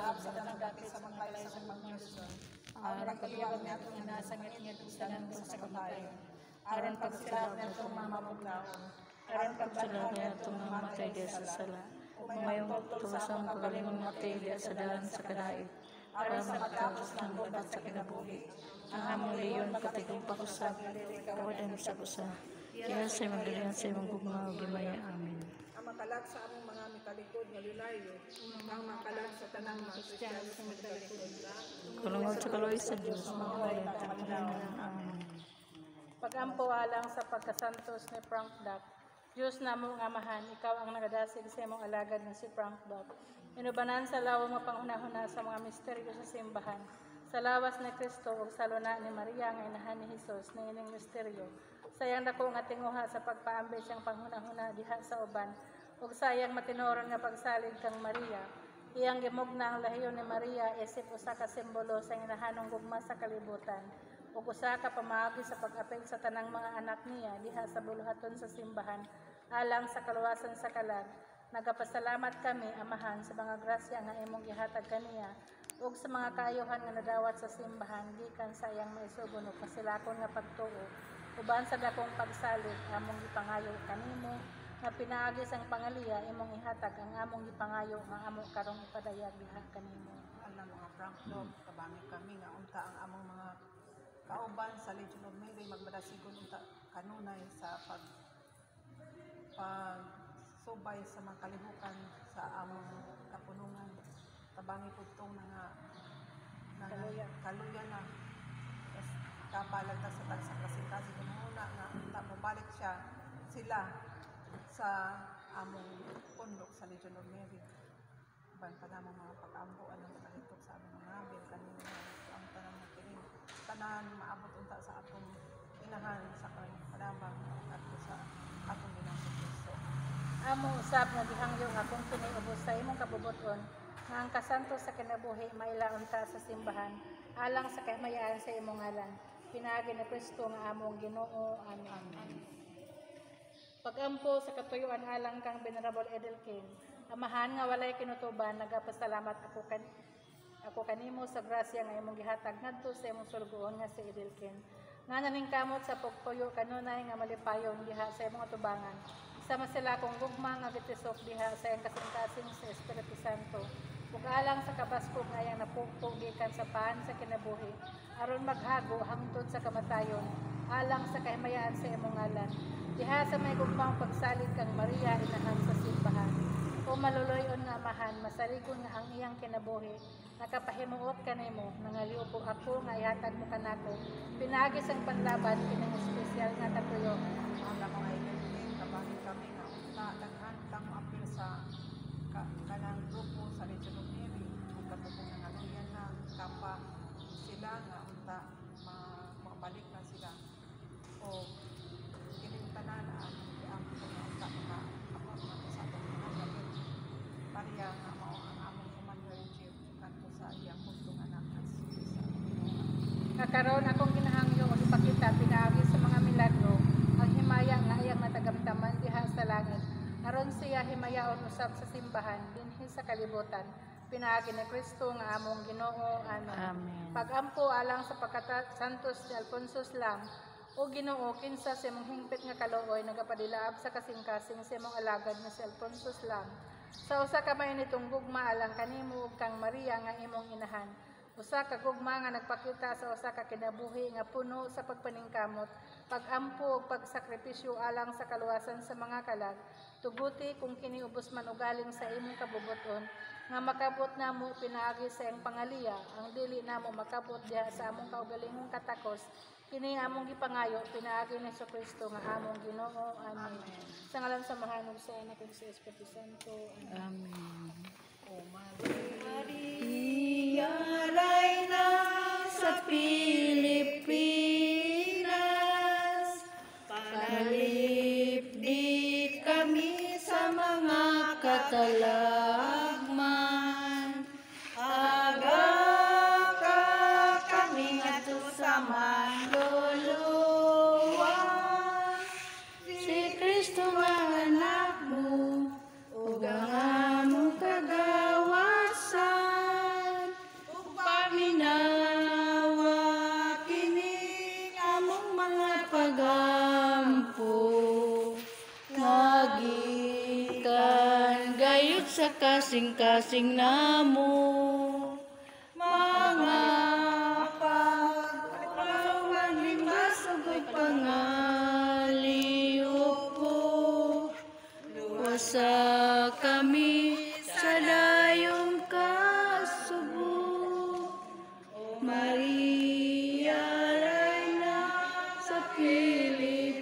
pagsilaab sa tanang dapit sa magkaya sa Panginoon. Aron pagtiyawag niya itong inasangit niya itong sanan sa kabayo. Aron pagsilaab niya itong mamamuglaon. Aron pagsilaab niya itong mamatay diya sa sala. Umayong tuwasang pagalingon matay diya sa dalan sa kadait. Aron sa matapos ng bubat sa kinabuhi. Ang among leyon katigong pakusag, kawadan sa kusa. Kaya sa magdalian sa imong gugma o gimaya. Amin. Ang makalag sa among mga mikalikod nga lunayo, ang makalag sa tanang mga Kristiyano sa mikalikod. Kulungod sa kaloy sa Diyos, mahalay at pangalaman. Amen. Pagampo alang sa pagkasantos ni Frank Duck, Diyos na mong amahan, ikaw ang nagadasig sa imong alagad na si Frank Duck. Inubanan sa lawang mapanghuna-huna sa mga misteryo sa simbahan, sa lawas ni Kristo o sa luna ni Maria nga inahan ni Jesus na ining misteryo. Sayang dako nga tinguha sa pagpaambi siyang panghuna-huna diha sa uban, ug sayang matinoron nga pagsalig kang Maria. Iyang gimugna ang lahiyon ni Maria isip usa ka simbolo sa inahanong gugma sa kalibutan, ug usa ka pamaagi sa pag-apil sa tanang mga anak niya diha sa buluhaton sa simbahan alang sa kaluwasan sa kalag. Nagapasalamat kami, Amahan, sa mga grasya nga imong gihatag kaniya ug sa mga kaayohan nga nadawat sa simbahan gikan sa iyang maisugon ug kasilakon nga pagtuo. Uban sa dakong pagsalig among gipangayo kanimo nga pinaagi sang pangaliya imong ihatag ang among gipangayo nga amo karong ipadayag diha kanimo. Alam mga Franco, kabangi kami nga unta ang among mga kauban sa Legion of Mary magmadasigon unta kanunay sa pagsubay sa mga kalihukan sa among kapunungan. Kabangi po itong kaluya na kabalag ta sa tagsakasing-kasing kununa nga unta mabalik sila sa among pundok sa Legion of Mary. Ban pa namang mga pag-ambuan ng kalitok sa among mga bil kanina ang tanang makinig tanan maabot unta sa atong inahan sa kanabang at sa atong Ginoong Kristo. Amo usab nga gihangyo nga kung kiniubos sa imong kabubuton nga ang kasanto sa kinabuhi mailaon ta sa simbahan alang sa kahimayaan sa imong ngalan. Pinaagi ni Kristo nga among Ginoo. Amen. Pagampo sa katuyuan alang kang Venerable Edelkin, Amahan nga walay kinutuban, nagapasalamat ako kanimo sa grasya nga imong gihatag ngadto sa imong sulgoon nga si Edelkin. Nga naningkamot sa pagpuyo kanunay nga malipayon diha sa imong atubangan. Sama sila kung gugma nga gitisok diha sa iyang kasing-kasing sa Espiritu Santo. Ug alang sa kabaskog nga iyang napugpog gikan sa paan sa kinabuhi, aron maghago hangtod sa kamatayon, alang sa kahimayaan sa imong ngalan. Diha sa may gugmang pagsalig kang Maria inahan sa simbahan. O maluloyon nga Amahan, masaligon nga ang iyang kinabuhi, nakapahimuot kanimo, nangaliupo ako nga ihatag mo kanako, pinagi sang panlaban kinang espesyal nga katuyo. Ang mga ilalingin, kabangi kami nga unta daghan kang maapil sa kanang grupo sa Legion of Mary kung katubong nga ngaluyan na kapa sila nga unta makabalik na sila o kinimtanan ang unta mga sa atong mga Maria nga mao ang among commander-in-chief kanto sa iyang pustong anak nga si Kakaroon akong kinahangyo o ipakita pinaagi sa mga milagro ang himaya nga iyang natagamtaman diha sa langit. Aron siya himayaon usab sa simbahan dinhi sa kalibutan. Pinaagi ni Kristo nga among Ginoo. Amen. Pagampo alang sa pagkasantos ni Alfonso Slam o Ginoo kinsa sa imong hingpit nga kaluoy nagapadilaab sa kasing-kasing sa imong alagad nga si Alfonso Slam. Sa usa ka may nitong gugma alang kanimo ug kang Maria nga imong inahan. Usa ka gugma nga nagpakita sa usa ka kinabuhi nga puno sa pagpaningkamot, pagampo ug pagsakripisyo alang sa kaluwasan sa mga kalag. Tuguti kung kiniubos man ugaling sa imong kabubuton nga makabot namo pinaagi sa iyang pangaliya ang dili namo makabot diha sa among kaugalingong katakos. Kini among gipangayo pinaagi ni Kristo nga among Ginoo. Amen. Sa ngalan sa Mahanog sa Anak ug sa Espiritu Santo. Amen. O Maria, Reina sa Pilipinas, palipdi kami sa mga katalagman, aga ka kami ngadto sa manluluwa, si Kristo nga anak mo, ug ang among kagawasan, sa kasing-kasing namo mga pagpawan himbasog ug pangaliupo usa kami sa dayong kasubo Maria Reina sa Pilipinas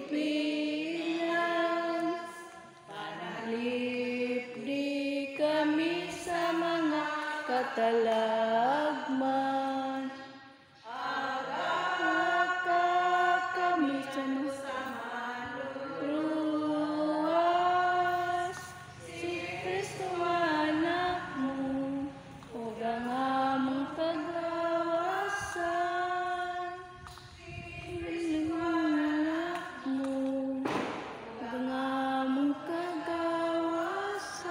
panalipdi kami sa mga katalagman kami sa ruwas si Kristo anak mo ug ang among pag-awasan anak mo ug ang among kagawasan.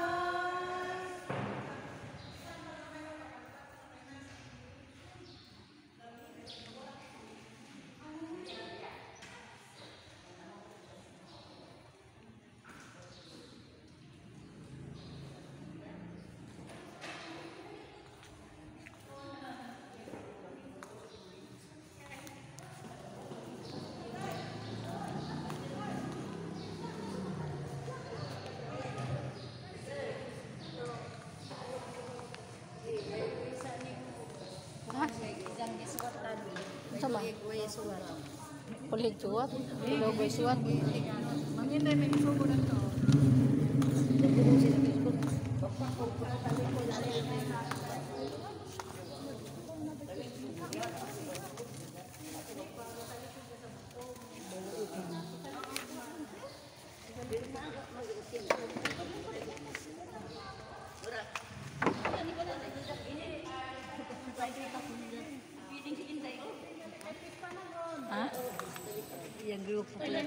Sama. Kulit suwat, logoy suwat. Mangin may isugo na to. Ha? Yang grupo pala.